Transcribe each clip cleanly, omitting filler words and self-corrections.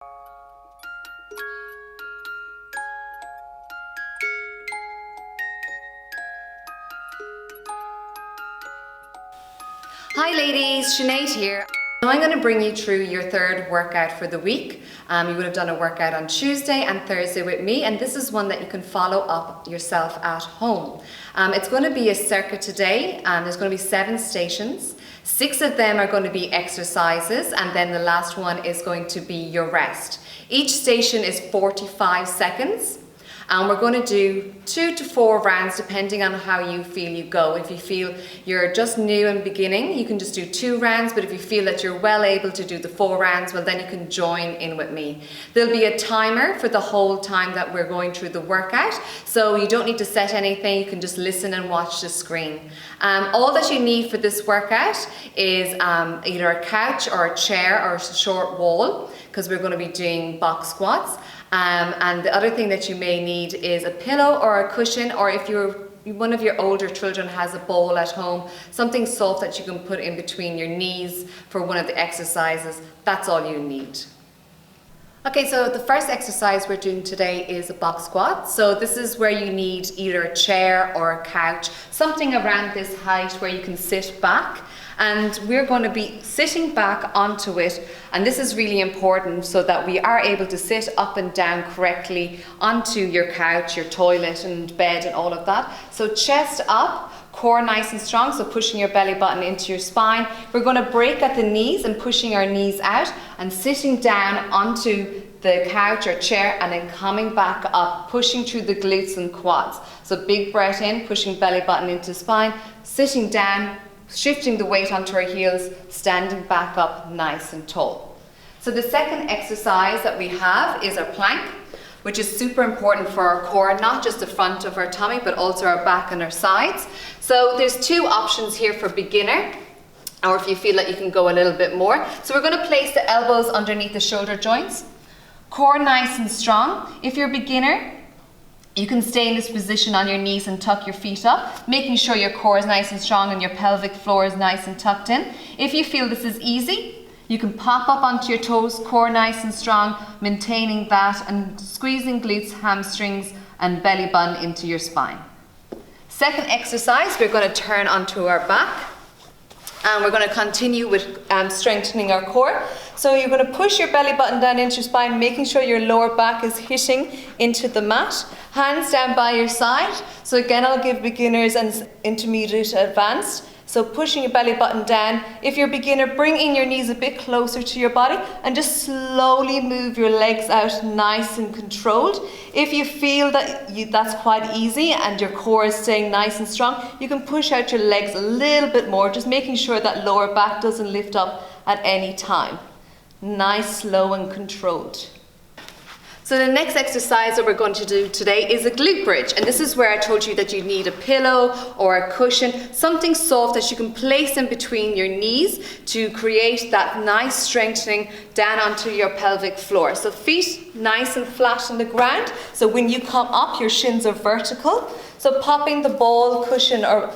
Hi ladies, Sinead here. So I'm going to bring you through your third workout for the week. You would have done a workout on Tuesday and Thursday with me, and this is one that you can follow up yourself at home. It's going to be a circuit today. There's going to be 7 stations. 6 of them are going to be exercises, and then the last one is going to be your rest. Each station is 45 seconds. And we're going to do 2 to 4 rounds depending on how you feel you go. If you feel you're just new and beginning, you can just do 2 rounds, but if you feel that you're well able to do the 4 rounds, well then you can join in with me. There'll be a timer for the whole time that we're going through the workout, so you don't need to set anything, you can just listen and watch the screen. All that you need for this workout is either a couch or a chair or a short wall, because we're going to be doing box squats. And the other thing that you may need is a pillow or a cushion, or if one of your older children has a bowl at home, something soft that you can put in between your knees for one of the exercises. That's all you need. Okay, so the first exercise we're doing today is a box squat. So this is where you need either a chair or a couch, something around this height where you can sit back. And we're going to be sitting back onto it, and this is really important so that we are able to sit up and down correctly onto your couch, your toilet and bed and all of that. So chest up, core nice and strong, so pushing your belly button into your spine. We're going to break at the knees and pushing our knees out and sitting down onto the couch or chair, and then coming back up, pushing through the glutes and quads. So big breath in, pushing belly button into spine, sitting down, shifting the weight onto our heels, standing back up nice and tall. So the second exercise that we have is our plank, which is super important for our core, not just the front of our tummy, but also our back and our sides. So there's 2 options here for beginner, or if you feel that you can go a little bit more. So we're going to place the elbows underneath the shoulder joints, core nice and strong. If you're a beginner, you can stay in this position on your knees and tuck your feet up, making sure your core is nice and strong and your pelvic floor is nice and tucked in. If you feel this is easy, you can pop up onto your toes, core nice and strong, maintaining that and squeezing glutes, hamstrings and belly button into your spine. Second exercise, we're going to turn onto our back. And we're going to continue with strengthening our core. So you're going to push your belly button down into your spine, making sure your lower back is hitting into the mat. Hands down by your side. So again, I'll give beginners and intermediate advanced. So pushing your belly button down. If you're a beginner, bring in your knees a bit closer to your body and just slowly move your legs out nice and controlled. If you feel that that's quite easy and your core is staying nice and strong, you can push out your legs a little bit more, just making sure that lower back doesn't lift up at any time. Nice, slow and controlled. So the next exercise that we're going to do today is a glute bridge, and this is where I told you that you need a pillow or a cushion, something soft that you can place in between your knees to create that nice strengthening down onto your pelvic floor. So feet nice and flat on the ground, so when you come up your shins are vertical. So popping the ball, cushion or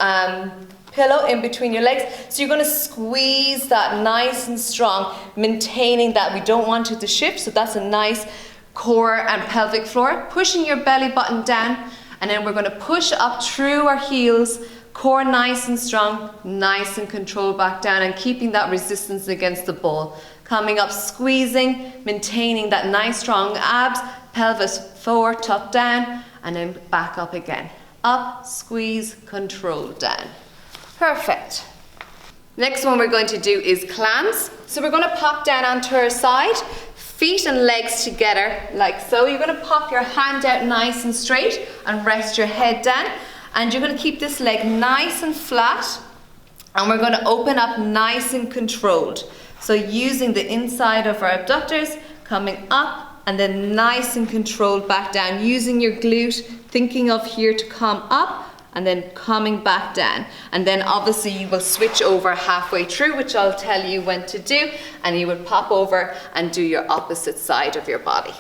pillow in between your legs. So you're going to squeeze that nice and strong, maintaining that we don't want it to shift, so that's a nice core and pelvic floor, pushing your belly button down, and then we're going to push up through our heels, core nice and strong, nice and controlled back down, and keeping that resistance against the ball. Coming up, squeezing, maintaining that nice strong abs, pelvis forward, tuck down, and then back up again. Up, squeeze, control down. Perfect. Next one we're going to do is clams. So we're going to pop down onto our side, feet and legs together like so. You're going to pop your hand out nice and straight and rest your head down, and you're going to keep this leg nice and flat, and we're going to open up nice and controlled. So using the inside of our abductors, coming up and then nice and controlled back down, using your glute, thinking of here to come up and then coming back down. And then obviously you will switch over halfway through, which I'll tell you when to do, and you would pop over and do your opposite side of your body.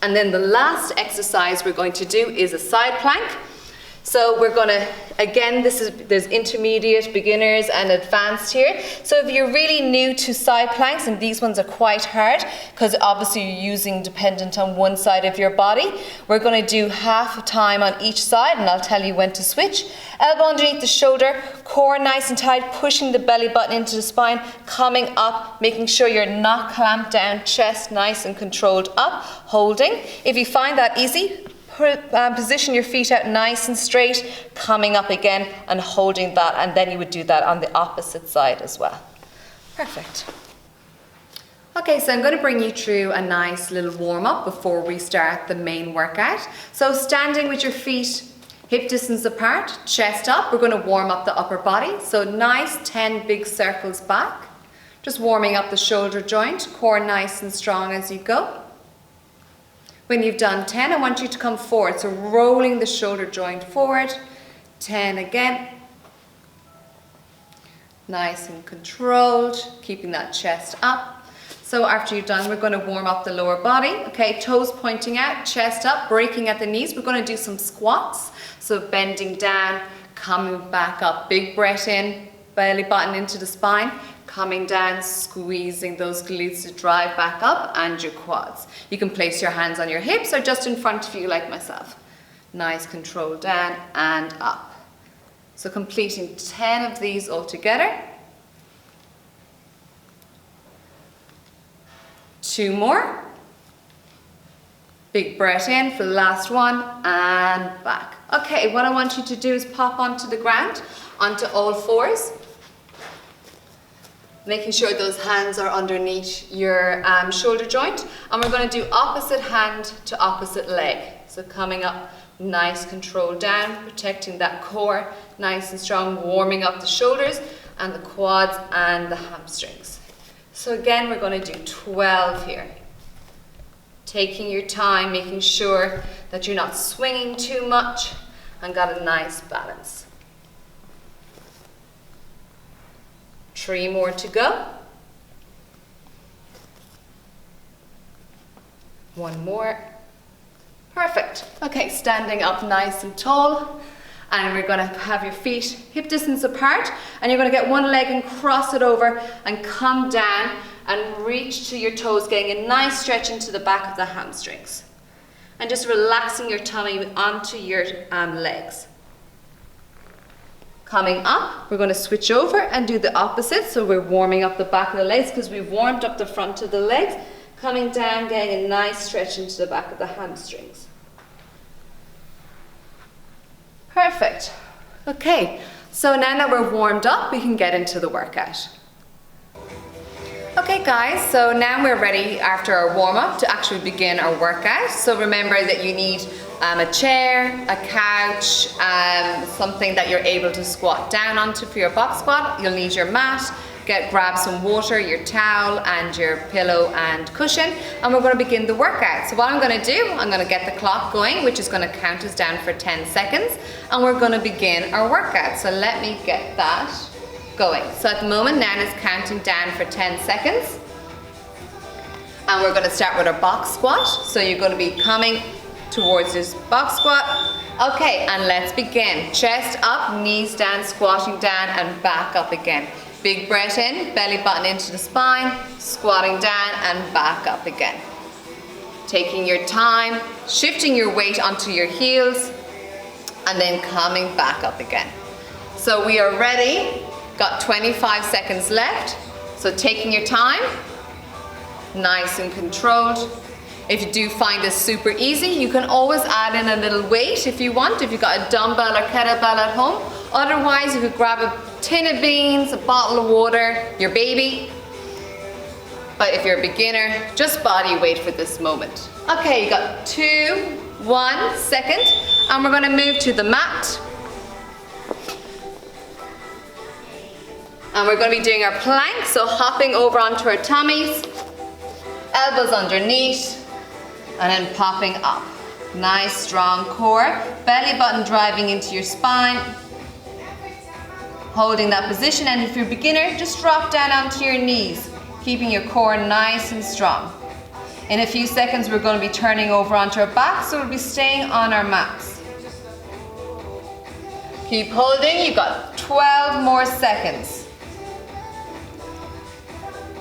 And then the last exercise we're going to do is a side plank. So we're gonna, again, there's intermediate, beginners, and advanced here. So if you're really new to side planks, and these ones are quite hard, because obviously you're using dependent on one side of your body, we're gonna do half a time on each side, and I'll tell you when to switch. Elbow underneath the shoulder, core nice and tight, pushing the belly button into the spine, coming up, making sure you're not clamped down, chest nice and controlled up, holding. If you find that easy, position your feet out nice and straight, coming up again and holding that, and then you would do that on the opposite side as well. Perfect. Okay, so I'm going to bring you through a nice little warm-up before we start the main workout. So standing with your feet hip distance apart, chest up, we're going to warm up the upper body. So nice 10 big circles back, just warming up the shoulder joint, core nice and strong as you go. When you've done 10, I want you to come forward, so rolling the shoulder joint forward. 10 again. Nice and controlled, keeping that chest up. So after you've done, we're going to warm up the lower body. Okay, toes pointing out, chest up, breaking at the knees. We're going to do some squats. So bending down, coming back up. Big breath in, belly button into the spine. Coming down, squeezing those glutes to drive back up, and your quads. You can place your hands on your hips or just in front of you like myself. Nice control down and up. So completing 10 of these all together. 2 more. Big breath in for the last one and back. Okay, what I want you to do is pop onto the ground, onto all fours. Making sure those hands are underneath your shoulder joint. And we're going to do opposite hand to opposite leg. So coming up, nice control down, protecting that core, nice and strong, warming up the shoulders and the quads and the hamstrings. So again, we're going to do 12 here. Taking your time, making sure that you're not swinging too much and got a nice balance. 3 more to go. 1 more. Perfect. Okay, standing up nice and tall. And we're going to have your feet hip distance apart. And you're going to get one leg and cross it over and come down and reach to your toes, getting a nice stretch into the back of the hamstrings. And just relaxing your tummy onto your legs. Coming up, we're going to switch over and do the opposite. So we're warming up the back of the legs because we've warmed up the front of the legs. Coming down, getting a nice stretch into the back of the hamstrings. Perfect. Okay, so now that we're warmed up, we can get into the workout. Okay guys, so now we're ready after our warm-up to actually begin our workout. So remember that you need a chair, a couch, something that you're able to squat down onto for your box squat. You'll need your mat, grab some water, your towel and your pillow and cushion, and we're going to begin the workout. So what I'm going to do, I'm going to get the clock going, which is going to count us down for 10 seconds, and we're going to begin our workout. So let me get that going. So at the moment, Nan is counting down for 10 seconds, and we're going to start with our box squat. So you're going to be coming towards this box squat. Okay, and let's begin. Chest up, knees down, squatting down and back up again. Big breath in, belly button into the spine, squatting down and back up again. Taking your time, shifting your weight onto your heels and then coming back up again. So we are ready, got 25 seconds left. So taking your time, nice and controlled. If you do find this super easy, you can always add in a little weight if you want, if you've got a dumbbell or kettlebell at home. Otherwise, you could grab a tin of beans, a bottle of water, your baby. But if you're a beginner, just body weight for this moment. Okay, you got 2, 1 second, and we're going to move to the mat. And we're going to be doing our plank, so hopping over onto our tummies, elbows underneath, and then popping up. Nice strong core, belly button driving into your spine. Holding that position, and if you're a beginner, just drop down onto your knees, keeping your core nice and strong. In a few seconds, we're going to be turning over onto our back, so we'll be staying on our mats. Keep holding, you've got 12 more seconds.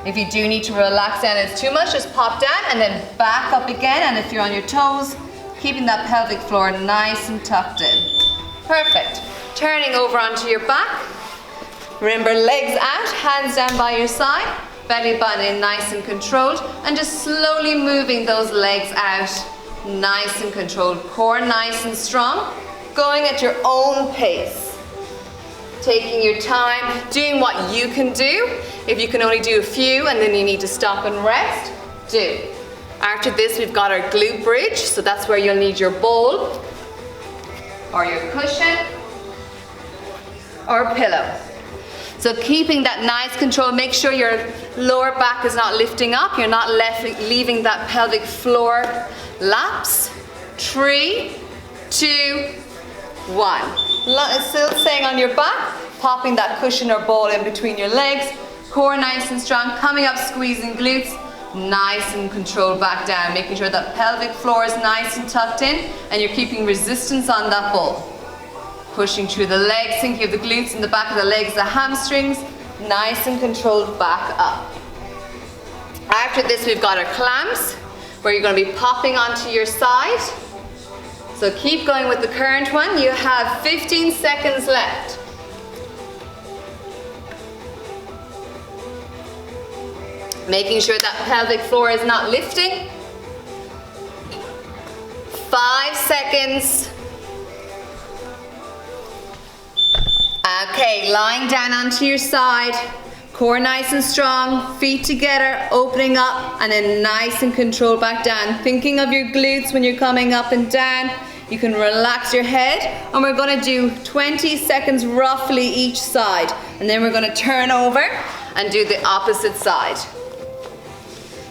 If you do need to relax down, it's too much, just pop down and then back up again. And if you're on your toes, keeping that pelvic floor nice and tucked in. Perfect. Turning over onto your back. Remember, legs out, hands down by your side, belly button in nice and controlled, and just slowly moving those legs out, nice and controlled. Core nice and strong, going at your own pace. Taking your time, doing what you can do. If you can only do a few and then you need to stop and rest, do. After this, we've got our glute bridge, so that's where you'll need your bowl, or your cushion, or pillow. So keeping that nice control, make sure your lower back is not lifting up, you're not leaving that pelvic floor lapse. 3, 2, 1. Still staying on your back, popping that cushion or ball in between your legs, core nice and strong, coming up, squeezing glutes, nice and controlled back down, making sure that pelvic floor is nice and tucked in and you're keeping resistance on that ball. Pushing through the legs, thinking of the glutes in the back of the legs, the hamstrings, nice and controlled back up. After this, we've got our clams, where you're going to be popping onto your side. So keep going with the current one. You have 15 seconds left. Making sure that pelvic floor is not lifting. 5 seconds. Okay, lying down onto your side, core nice and strong, feet together, opening up, and then nice and controlled back down. Thinking of your glutes when you're coming up and down. You can relax your head, and we're going to do 20 seconds roughly each side, and then we're going to turn over and do the opposite side.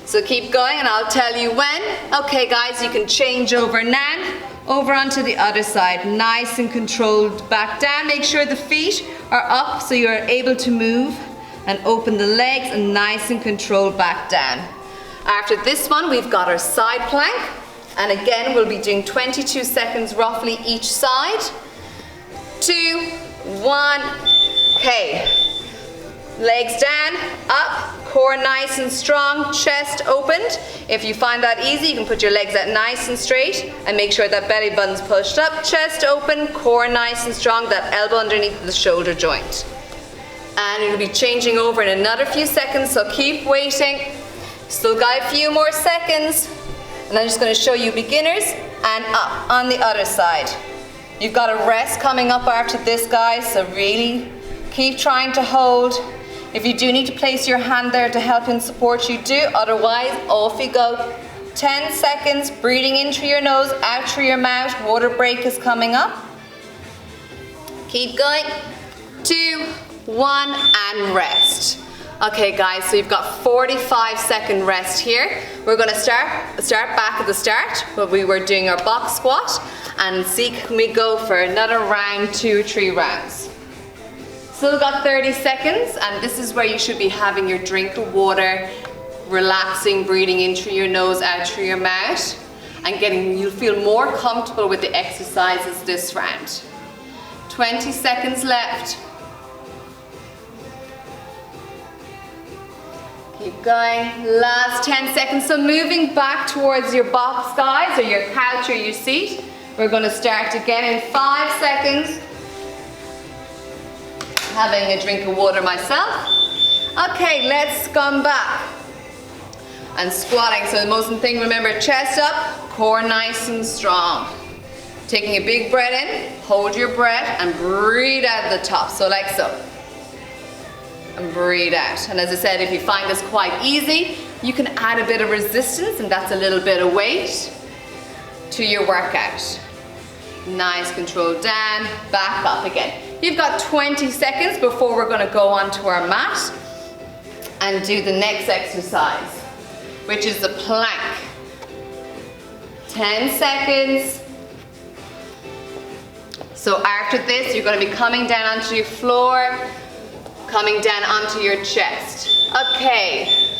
So keep going and I'll tell you when. Okay guys, you can change over now. Over onto the other side, nice and controlled back down. Make sure the feet are up so you're able to move and open the legs, and nice and controlled back down. After this one, we've got our side plank, and again we'll be doing 22 seconds roughly each side. 2, 1, okay. Legs down, up, core nice and strong, chest opened. If you find that easy, you can put your legs out nice and straight and make sure that belly button's pushed up, chest open, core nice and strong, that elbow underneath the shoulder joint. And it'll be changing over in another few seconds, so keep waiting. Still got a few more seconds. And I'm just going to show you beginners and up on the other side. You've got a rest coming up after this, guys, so really keep trying to hold. If you do need to place your hand there to help and support, you do. Otherwise, off you go. 10 seconds, breathing in through your nose, out through your mouth. Water break is coming up. Keep going. 2, 1, and rest. Okay guys, so you've got 45-second rest here. We're going to start back at the start, where we were doing our box squat, and see can we go for another round, 2 or 3 rounds. Still got 30 seconds, and this is where you should be having your drink of water, relaxing, breathing in through your nose, out through your mouth, and you'll feel more comfortable with the exercises this round. 20 seconds left. Keep going, last 10 seconds. So moving back towards your box, guys, or your couch or your seat. We're going to start again in 5 seconds. Having a drink of water myself. Okay, let's come back. And squatting, so the most important thing, remember, chest up, core nice and strong. Taking a big breath in, hold your breath, and breathe out at the top, so like so. And breathe out. And as I said, if you find this quite easy, you can add a bit of resistance, and that's a little bit of weight to your workout. Nice, control down, back up again. You've got 20 seconds before we're going to go onto our mat and do the next exercise, which is the plank. 10 seconds. So after this, you're going to be coming down onto your floor, coming down onto your chest. Okay,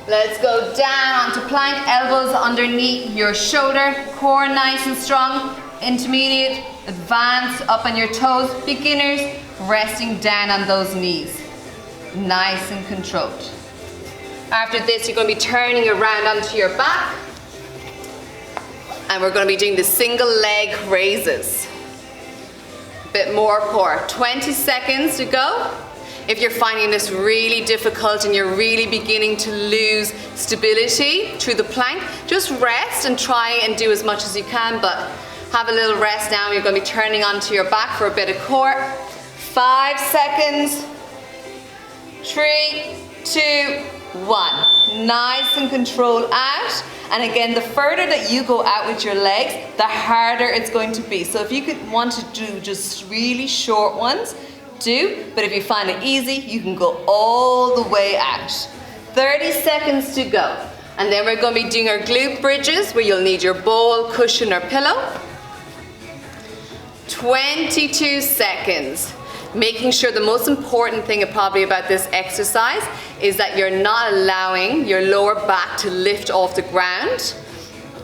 let's go down onto plank, elbows underneath your shoulder, core nice and strong, intermediate, advanced, up on your toes, beginners, resting down on those knees. Nice and controlled. After this, you're going to be turning around onto your back, and we're going to be doing the single leg raises. A bit more core. 20 seconds to go. If you're finding this really difficult and you're really beginning to lose stability through the plank, just rest and try and do as much as you can, but have a little rest now. You're going to be turning onto your back for a bit of core. 5 seconds. 3, 2, 1. Nice and controlled out. And again, the further that you go out with your legs, the harder it's going to be. So if you could want to do just really short ones, do. But if you find it easy, you can go all the way out. 30 seconds to go. And then we're going to be doing our glute bridges, where you'll need your bowl, cushion, or pillow. 22 seconds. Making sure the most important thing probably about this exercise is that you're not allowing your lower back to lift off the ground,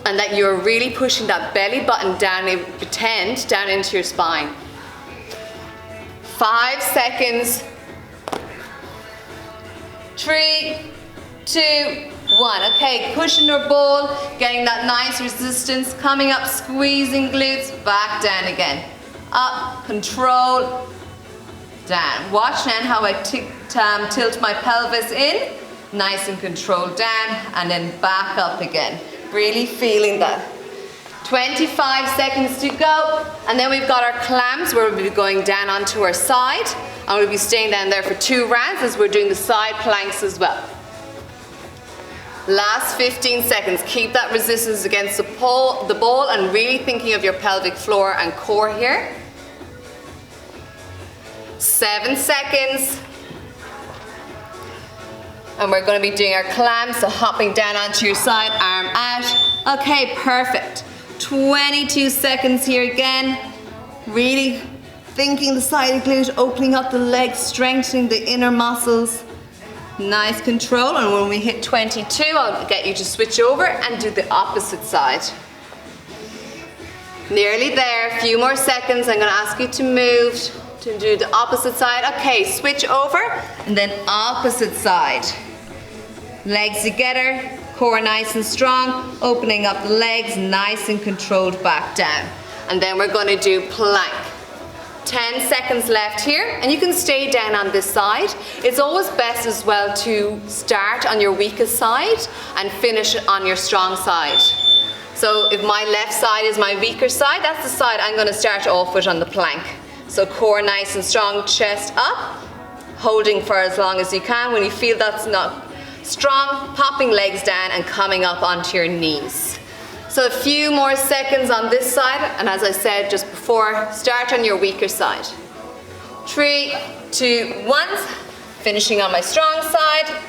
and that you're really pushing that belly button down, pretend, down into your spine. 5 seconds. 3, 2, 1. Okay, cushion or bowl, getting that nice resistance, coming up, squeezing glutes, back down again. Up, control, down. Watch now how I tilt my pelvis in, nice and controlled down, and then back up again. Really feeling that. 25 seconds to go, and then we've got our clams, where we'll be going down onto our side, and we'll be staying down there for 2 rounds as we're doing the side planks as well. Last 15 seconds. Keep that resistance against the ball, and really thinking of your pelvic floor and core here. 7 seconds. And we're going to be doing our clams, so hopping down onto your side, arm out. Okay, perfect. 22 seconds here again. Really thinking the side glute, opening up the legs, strengthening the inner muscles. Nice control, and when we hit 22, I'll get you to switch over and do the opposite side. Nearly there, a few more seconds. I'm going to ask you to move to do the opposite side. Okay, switch over, and then opposite side. Legs together, core nice and strong, opening up the legs, nice and controlled back down. And then we're going to do plank. 10 seconds left here, and you can stay down on this side. It's always best as well to start on your weakest side and finish on your strong side. So if my left side is my weaker side, that's the side I'm going to start off with on the plank. So core nice and strong, chest up, holding for as long as you can. When you feel that's not strong, popping legs down and coming up onto your knees. So a few more seconds on this side, and as I said just before, start on your weaker side. 3, 2, 1, finishing on my strong side.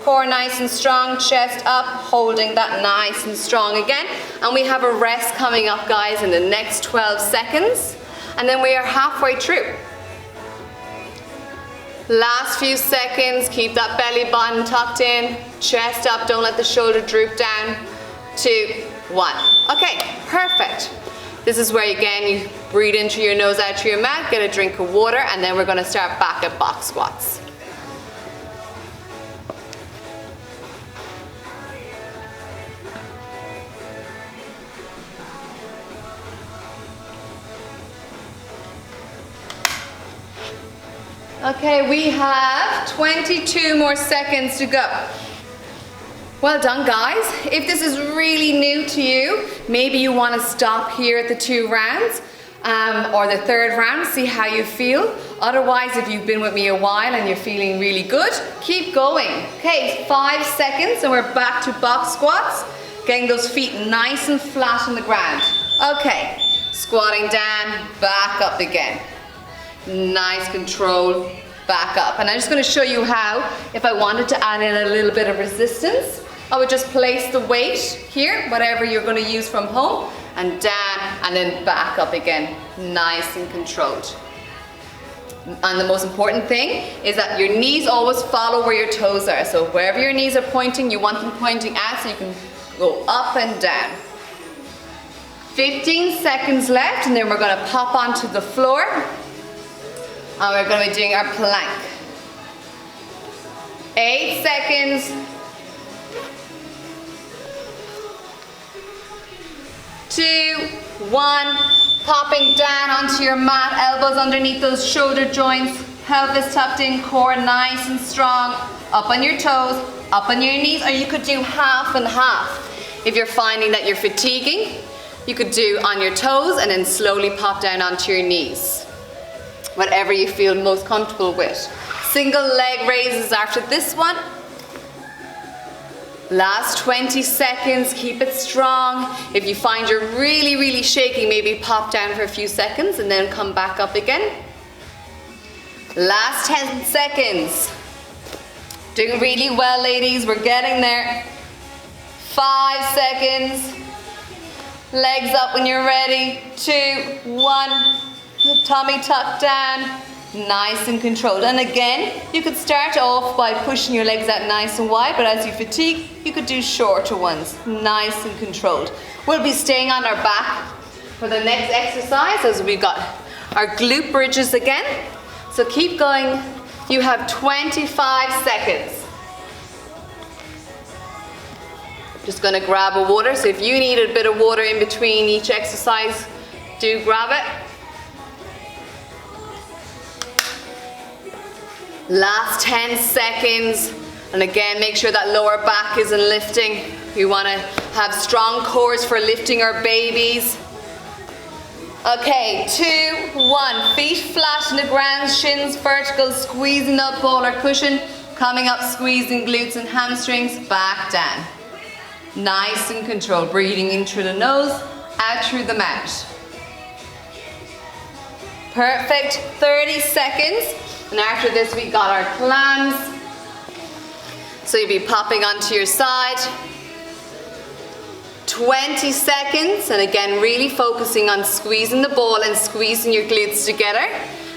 Core nice and strong, chest up, holding that nice and strong again. And we have a rest coming up, guys, in the next 12 seconds. And then we are halfway through. Last few seconds, keep that belly button tucked in, chest up, don't let the shoulder droop down. 2, 1. Okay, perfect. This is where again you breathe in through your nose, out through your mouth, get a drink of water, and then we're going to start back at box squats. Okay, we have 22 more seconds to go. Well done, guys. If this is really new to you, maybe you want to stop here at the 2 rounds or the 3rd round, see how you feel. Otherwise, if you've been with me a while and you're feeling really good, keep going. Okay, 5 seconds and we're back to box squats, getting those feet nice and flat on the ground. Okay, squatting down, back up again. Nice control, back up. And I'm just going to show you how, if I wanted to add in a little bit of resistance, I would just place the weight here, whatever you're going to use from home, and down, and then back up again, nice and controlled. And the most important thing is that your knees always follow where your toes are. So wherever your knees are pointing, you want them pointing out so you can go up and down. 15 seconds left, and then we're gonna pop onto the floor. And we're gonna be doing our plank. 8 seconds. 2, 1. Popping down onto your mat, elbows underneath those shoulder joints, pelvis tucked in, core nice and strong. Up on your toes, up on your knees, or you could do half and half. If you're finding that you're fatiguing, you could do on your toes and then slowly pop down onto your knees. Whatever you feel most comfortable with. Single leg raises after this one. Last 20 seconds, keep it strong. If you find you're really, really shaking, maybe pop down for a few seconds and then come back up again. Last 10 seconds. Doing really well, ladies, we're getting there. 5 seconds. Legs up when you're ready. 2, 1. Tummy tucked down. Nice and controlled. And again, you could start off by pushing your legs out nice and wide, but as you fatigue, you could do shorter ones. Nice and controlled. We'll be staying on our back for the next exercise as we've got our glute bridges again. So keep going. You have 25 seconds. Just gonna grab a water. So if you need a bit of water in between each exercise, do grab it. Last 10 seconds. And again, make sure that lower back isn't lifting. We want to have strong cores for lifting our babies. Okay, 2, 1. Feet flat on the ground, shins vertical, squeezing up ball or cushion. Coming up, squeezing glutes and hamstrings. Back down. Nice and controlled. Breathing in through the nose, out through the mouth. Perfect. 30 seconds. And after this, we got our clams. So you'll be popping onto your side. 20 seconds. And again, really focusing on squeezing the ball and squeezing your glutes together.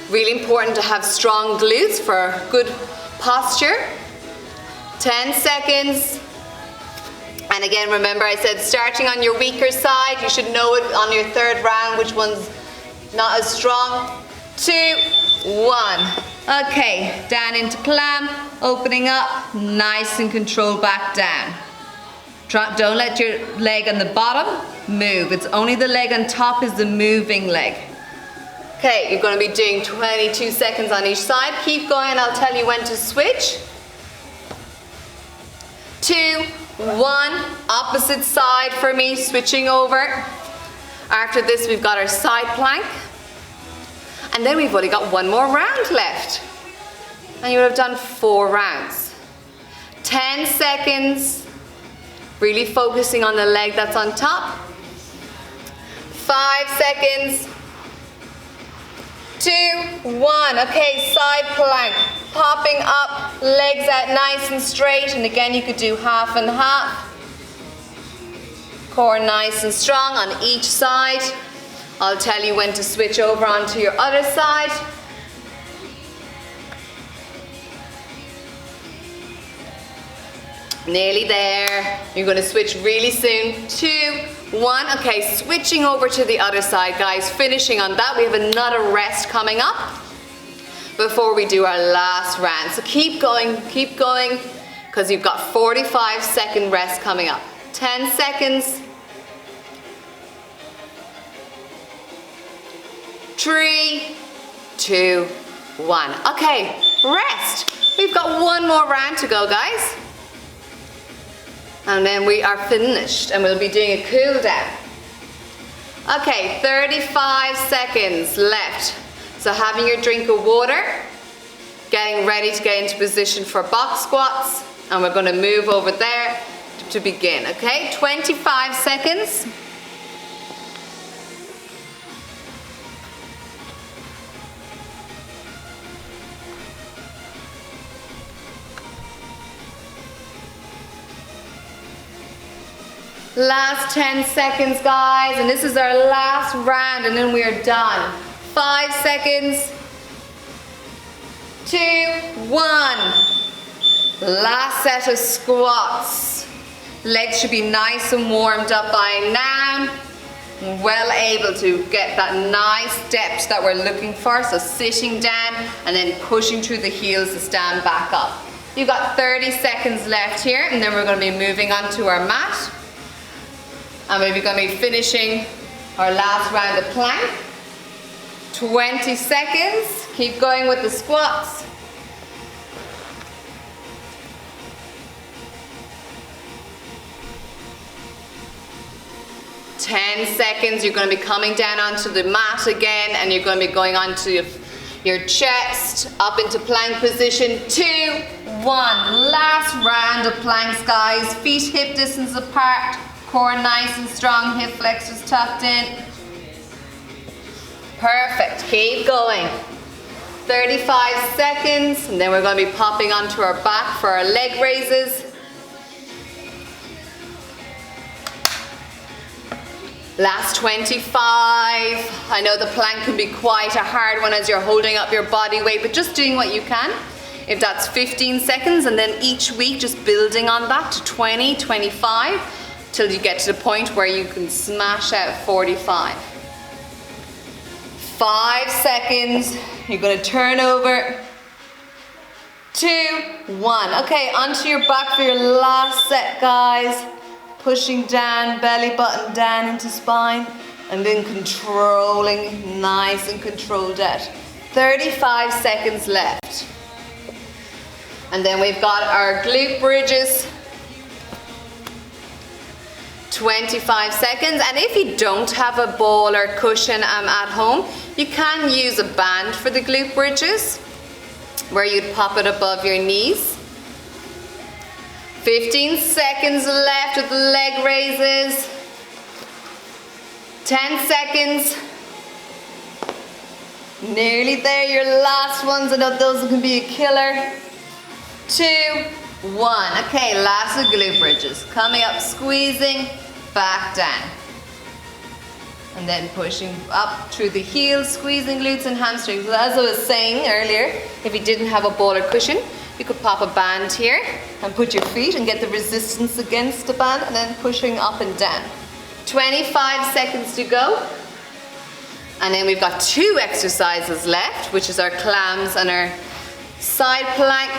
Really important to have strong glutes for good posture. 10 seconds. And again, remember I said starting on your weaker side. You should know it on your third round which one's not as strong. 2, 1. Okay, down into clam, opening up, nice and controlled back down. Don't let your leg on the bottom move. It's only the leg on top is the moving leg. Okay, you're going to be doing 22 seconds on each side. Keep going and I'll tell you when to switch. 2, 1, opposite side for me, switching over. After this, we've got our side plank. And then we've only got one more round left. And you would have done 4 rounds. 10 seconds. Really focusing on the leg that's on top. 5 seconds. 2, 1. Okay, side plank. Popping up, legs out nice and straight. And again, you could do half and half. Core nice and strong on each side. I'll tell you when to switch over onto your other side. Nearly there. You're going to switch really soon. 2, 1. Okay, switching over to the other side, guys. Finishing on that. We have another rest coming up before we do our last round. So keep going, because you've got 45-second rest coming up. 10 seconds. 3, 2, 1. Okay, rest. We've got one more round to go, guys. And then we are finished and we'll be doing a cool down. Okay, 35 seconds left. So having your drink of water, getting ready to get into position for box squats, and we're going to move over there to begin, okay? 25 seconds. Last 10 seconds, guys, and this is our last round and then we are done. 5 seconds. 2, 1. Last set of squats. Legs should be nice and warmed up by now. Well able to get that nice depth that we're looking for. So sitting down and then pushing through the heels to stand back up. You've got 30 seconds left here, and then we're going to be moving on to our mat. And we're going to be finishing our last round of plank. 20 seconds. Keep going with the squats. 10 seconds, you're going to be coming down onto the mat again, and you're going to be going onto your chest, up into plank position. 2, 1. Last round of planks, guys. Feet hip distance apart, core nice and strong, hip flexors tucked in. Perfect. Keep going. 35 seconds, and then we're going to be popping onto our back for our leg raises. Last 25. I know the plank can be quite a hard one as you're holding up your body weight, but just doing what you can. If that's 15 seconds, and then each week just building on that to 20, 25, till you get to the point where you can smash out 45. 5 seconds. You're going to turn over. 2, 1. Okay, onto your back for your last set, guys. Pushing down, belly button down into spine, and then controlling, nice and controlled out. 35 seconds left. And then we've got our glute bridges. 25 seconds. And if you don't have a ball or cushion at home, you can use a band for the glute bridges, where you'd pop it above your knees. 15 seconds left with the leg raises. 10 seconds. Nearly there, your last ones. I know those can be a killer. 2, 1. Okay, last of glute bridges. Coming up, squeezing, back down. And then pushing up through the heels, squeezing glutes and hamstrings. As I was saying earlier, if you didn't have a ball or cushion, you could pop a band here and put your feet and get the resistance against the band, and then pushing up and down. 25 seconds to go. And then we've got 2 exercises left, which is our clams and our side plank.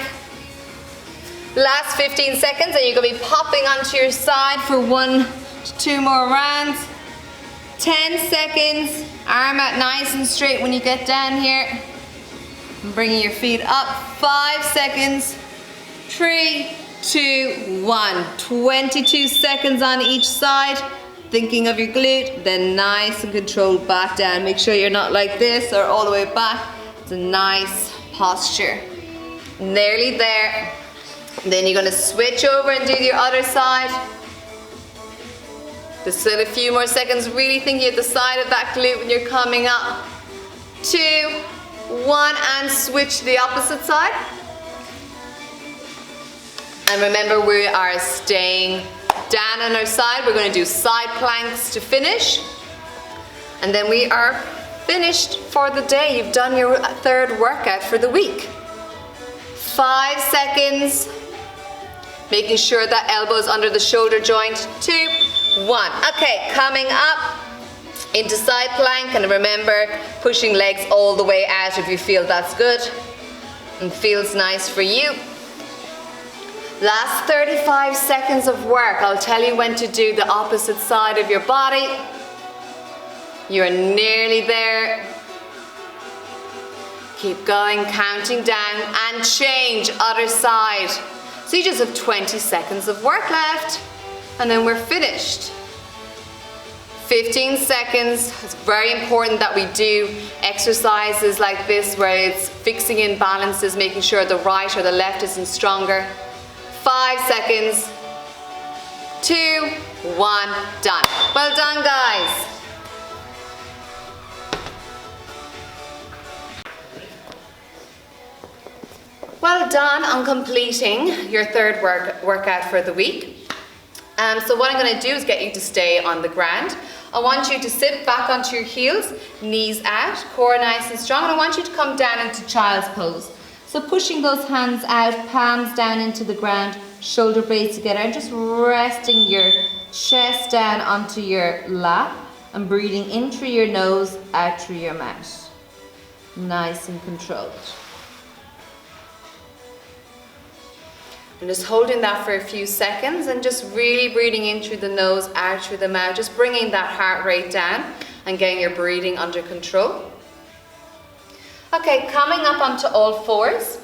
Last 15 seconds, and you're going to be popping onto your side for 1 to 2 more rounds. 10 seconds. Arm out nice and straight when you get down here. Bringing your feet up. 5 seconds. 3, 2, 1. 22 seconds on each side. Thinking of your glute, then nice and controlled back down. Make sure you're not like this or all the way back. It's a nice posture. Nearly there. Then you're going to switch over and do your other side. Just still a few more seconds, really thinking of the side of that glute when you're coming up. 2, 1, and switch to the opposite side. And remember, we are staying down on our side. We're going to do side planks to finish. And then we are finished for the day. You've done your 3rd workout for the week. 5 seconds. Making sure that elbow's under the shoulder joint. 2, 1. Okay, coming up into side plank, and remember, pushing legs all the way out if you feel that's good and feels nice for you. Last 35 seconds of work. I'll tell you when to do the opposite side of your body. You're nearly there. Keep going, counting down, and change other side. So you just have 20 seconds of work left, and then we're finished. 15 seconds. It's very important that we do exercises like this where it's fixing in balances, making sure the right or the left isn't stronger. 5 seconds. 2, 1, done. Well done, guys. Well done on completing your 3rd workout for the week. So what I'm going to do is get you to stay on the ground. I want you to sit back onto your heels, knees out, core nice and strong, and I want you to come down into child's pose. So pushing those hands out, palms down into the ground, shoulder blades together, and just resting your chest down onto your lap. And breathing in through your nose, out through your mouth. Nice and controlled. And just holding that for a few seconds and just really breathing in through the nose, out through the mouth, just bringing that heart rate down and getting your breathing under control. Okay, coming up onto all fours.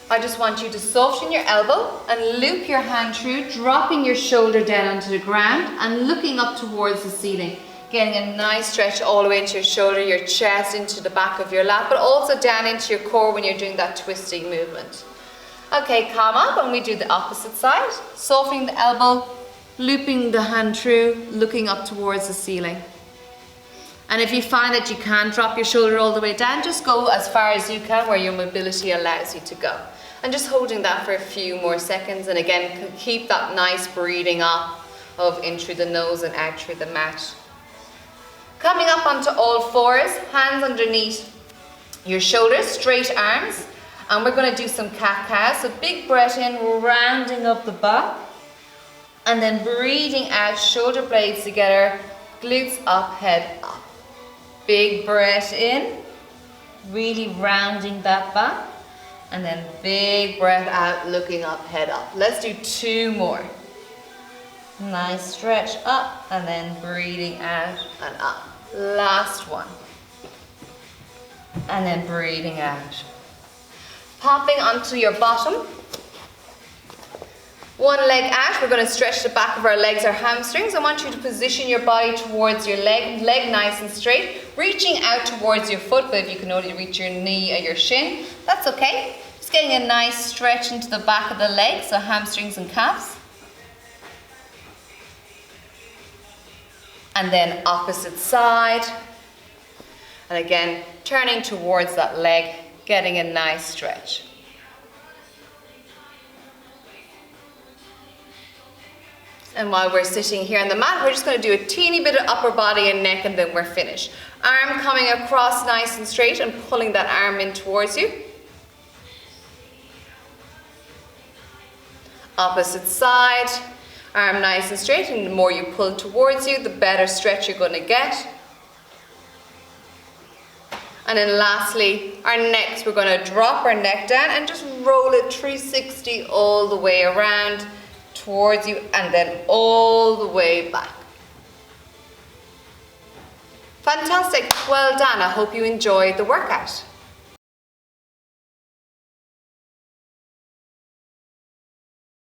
I just want you to soften your elbow and loop your hand through, dropping your shoulder down onto the ground and looking up towards the ceiling. Getting a nice stretch all the way into your shoulder, your chest, into the back of your lap, but also down into your core when you're doing that twisting movement. Okay, come up and we do the opposite side. Softening the elbow, looping the hand through, looking up towards the ceiling. And if you find that you can't drop your shoulder all the way down, just go as far as you can where your mobility allows you to go. And just holding that for a few more seconds. And again, keep that nice breathing up of in through the nose and out through the mouth. Coming up onto all fours, hands underneath your shoulders, straight arms. And we're going to do some cat-cow. So big breath in, rounding up the back. And then breathing out, shoulder blades together, glutes up, head up. Big breath in, really rounding that back. And then big breath out, looking up, head up. Let's do 2 more. Nice stretch up and then breathing out and up. Last one. And then breathing out. Popping onto your bottom. One leg out, we're going to stretch the back of our legs, our hamstrings. I want you to position your body towards your leg nice and straight. Reaching out towards your foot, but if you can only reach your knee or your shin, that's okay. Just getting a nice stretch into the back of the leg, so hamstrings and calves. And then opposite side. And again, turning towards that leg, getting a nice stretch. And while we're sitting here on the mat, we're just going to do a teeny bit of upper body and neck and then we're finished. Arm coming across nice and straight and pulling that arm in towards you. Opposite side, arm nice and straight, and the more you pull towards you, the better stretch you're going to get. And then lastly, our necks, we're going to drop our neck down and just roll it 360 all the way around towards you and then all the way back. Fantastic, well done. I hope you enjoyed the workout.